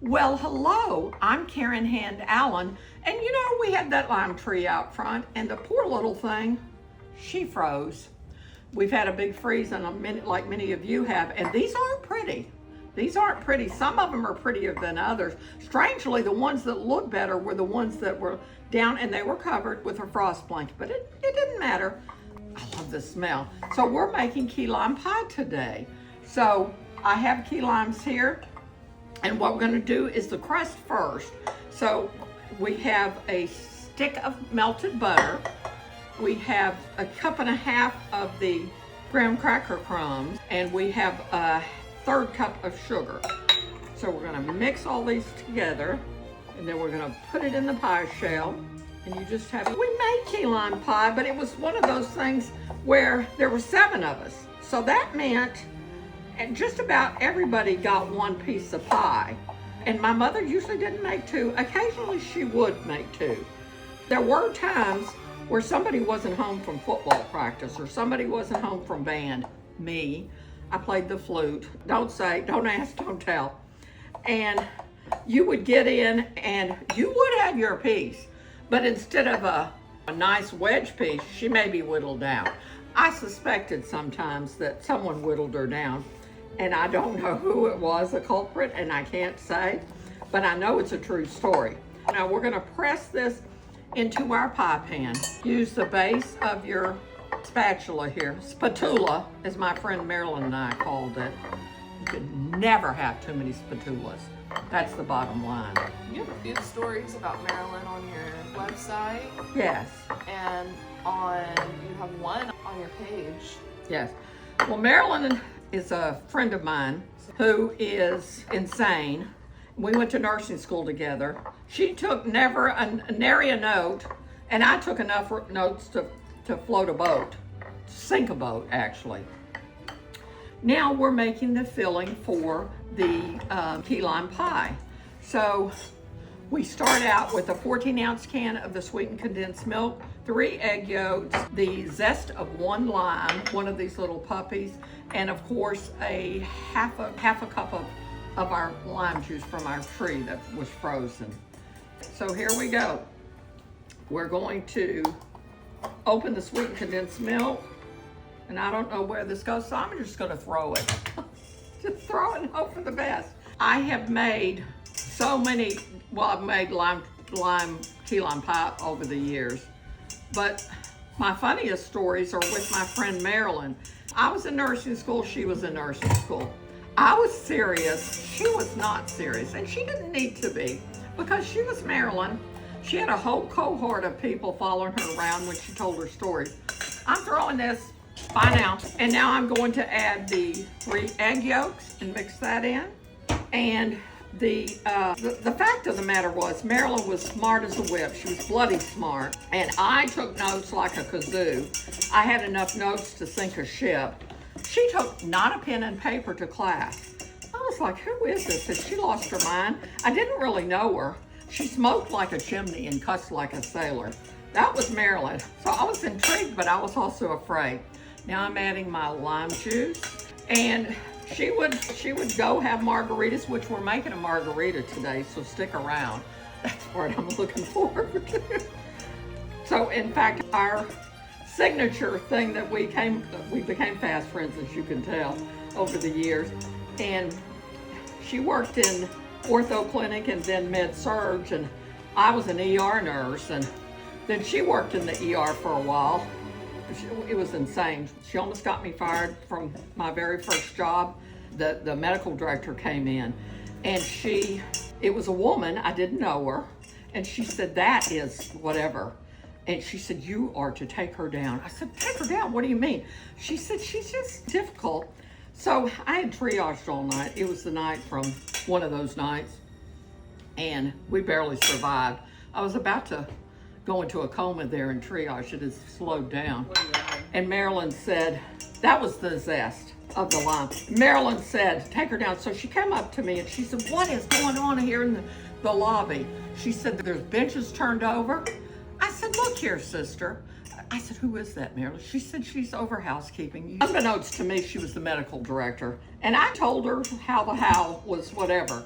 Well, hello, I'm Karen Hand Allen, and you know, we had that lime tree out front, and the poor little thing, she froze. We've had a big freeze in a minute, like many of you have, and these aren't pretty. These aren't pretty. Some of them are prettier than others. Strangely, the ones that look better were the ones that were down and they were covered with a frost blanket, but it didn't matter. I love the smell. So we're making key lime pie today. So I have key limes here. And what we're going to do is the crust first. So we have a stick of melted butter. We have a cup and a half of the graham cracker crumbs, and we have a third cup of sugar. So we're going to mix all these together, and then we're going to put it in the pie shell. And you just have, we made key lime pie, but it was one of those things where there were 7 of us. So that meant and just about everybody got one piece of pie. And my mother usually didn't make 2. Occasionally she would make 2. There were times where somebody wasn't home from football practice or somebody wasn't home from band. Me, I played the flute. Don't ask, don't tell. And you would get in and you would have your piece. But instead of a nice wedge piece, she may be whittled down. I suspected sometimes that someone whittled her down. And I don't know who it was, the culprit, and I can't say, but I know it's a true story. Now we're gonna press this into our pie pan. Use the base of your spatula here. Spatula, as my friend Marilyn and I called it. You could never have too many spatulas. That's the bottom line. You have a few stories about Marilyn on your website. Yes. And you have one on your page. Yes. Well, Marilyn is a friend of mine who is insane. We went to nursing school together. She took nary a note, and I took enough notes to float a boat, sink a boat actually. Now we're making the filling for the key lime pie. So we start out with a 14-ounce can of the sweetened condensed milk, 3 egg yolks, the zest of 1 lime, one of these little puppies, and of course a half a cup of our lime juice from our tree that was frozen. So here we go. We're going to open the sweetened condensed milk, and I don't know where this goes, so I'm just gonna throw it. Just throw it and hope for the best. I have made so many, well, I've made key lime pie over the years, but my funniest stories are with my friend Marilyn. I was in nursing school, she was in nursing school. I was serious, she was not serious, and she didn't need to be because she was Marilyn. She had a whole cohort of people following her around when she told her stories. I'm throwing this, bye now. And now I'm going to add the 3 egg yolks and mix that in. And the fact of the matter was Marilyn was smart as a whip. She was bloody smart. And I took notes like a kazoo. I had enough notes to sink a ship. She took not a pen and paper to class. I was like, who is this? Had she lost her mind? I didn't really know her. She smoked like a chimney and cussed like a sailor. That was Marilyn. So I was intrigued, but I was also afraid. Now I'm adding my lime juice, and she would go have margaritas, which we're making a margarita today, so stick around. That's the part I'm looking forward to. So in fact, our signature thing that we became fast friends, as you can tell, over the years. And she worked in ortho clinic and then med surg, and I was an ER nurse, and then she worked in the ER for a while. It was insane. She almost got me fired from my very first job. The medical director came in, and it was a woman, I didn't know her, and she said, that is whatever. And she said, you are to take her down. I said, take her down? What do you mean? She said, she's just difficult. So I had triaged all night. It was the night from one of those nights, and we barely survived. I was about to go into a coma there in triage. It has slowed down. And Marilyn said, that was the zest of the lime. Marilyn said, take her down. So she came up to me and she said, what is going on here in the lobby? She said, there's benches turned over. I said, look here, sister. I said, who is that, Marilyn? She said, she's over housekeeping. Unbeknownst to me, she was the medical director. And I told her how the how was whatever.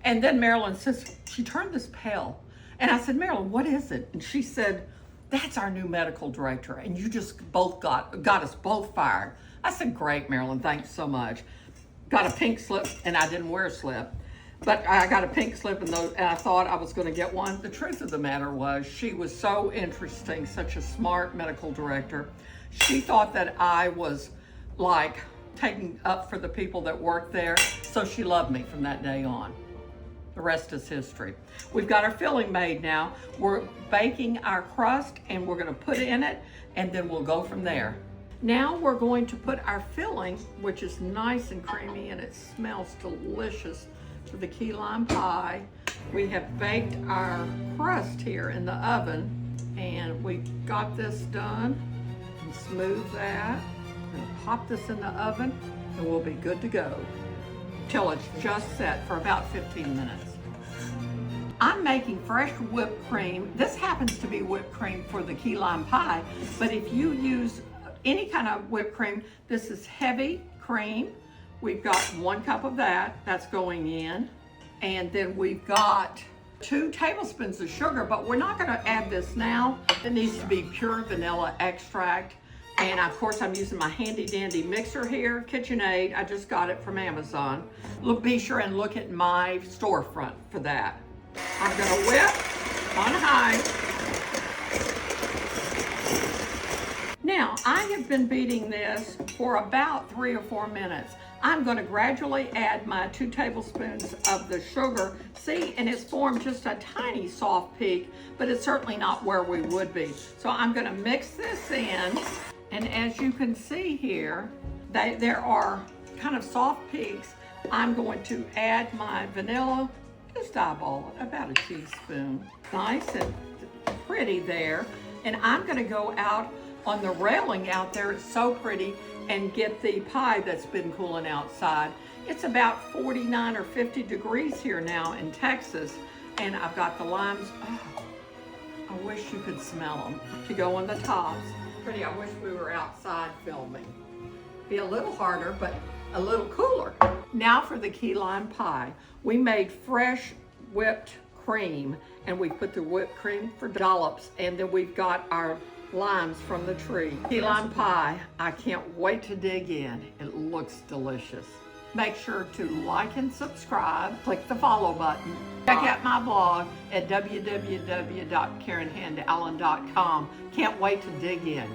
And then Marilyn says, she turned this pale. And I said, Marilyn, what is it? And she said, that's our new medical director. And you just both got us both fired. I said, great, Marilyn, thanks so much. Got a pink slip, and I didn't wear a slip. But I got a pink slip, and I thought I was going to get one. The truth of the matter was, she was so interesting, such a smart medical director. She thought that I was like taking up for the people that worked there, so she loved me from that day on. The rest is history. We've got our filling made now. We're baking our crust, and we're going to put it in it, and then we'll go from there. Now we're going to put our filling, which is nice and creamy, and it smells delicious, for the key lime pie. We have baked our crust here in the oven, and we got this done. And smooth that. And pop this in the oven, and we'll be good to go till it's just set for about 15 minutes. I'm making fresh whipped cream. This happens to be whipped cream for the key lime pie, but if you use any kind of whipped cream, this is heavy cream. We've got 1 cup of that, that's going in. And then we've got 2 tablespoons of sugar, but we're not gonna add this now. It needs to be pure vanilla extract. And of course, I'm using my handy dandy mixer here, KitchenAid. I just got it from Amazon. Be sure and look at my storefront for that. I'm gonna whip on high. Now, I have been beating this for about 3 or 4 minutes. I'm going to gradually add my 2 tablespoons of the sugar. See, and it's formed just a tiny soft peak, but it's certainly not where we would be. So I'm going to mix this in, and as you can see here, there are kind of soft peaks. I'm going to add my vanilla, just eyeball it, about a teaspoon. Nice and pretty there. And I'm going to go out on the railing out there, it's so pretty, and get the pie that's been cooling outside. It's about 49 or 50 degrees here now in Texas, and I've got the limes. Oh, I wish you could smell them to go on the tops. Pretty, I wish we were outside filming. Be a little harder, but a little cooler. Now for the key lime pie. We made fresh whipped cream, and we put the whipped cream for dollops, and then we've got our limes from the tree. Key lime pie, I can't wait to dig in. It looks delicious. Make sure to like and subscribe. Click the follow button. Check out my blog at www.karenhandallen.com. Can't wait to dig in.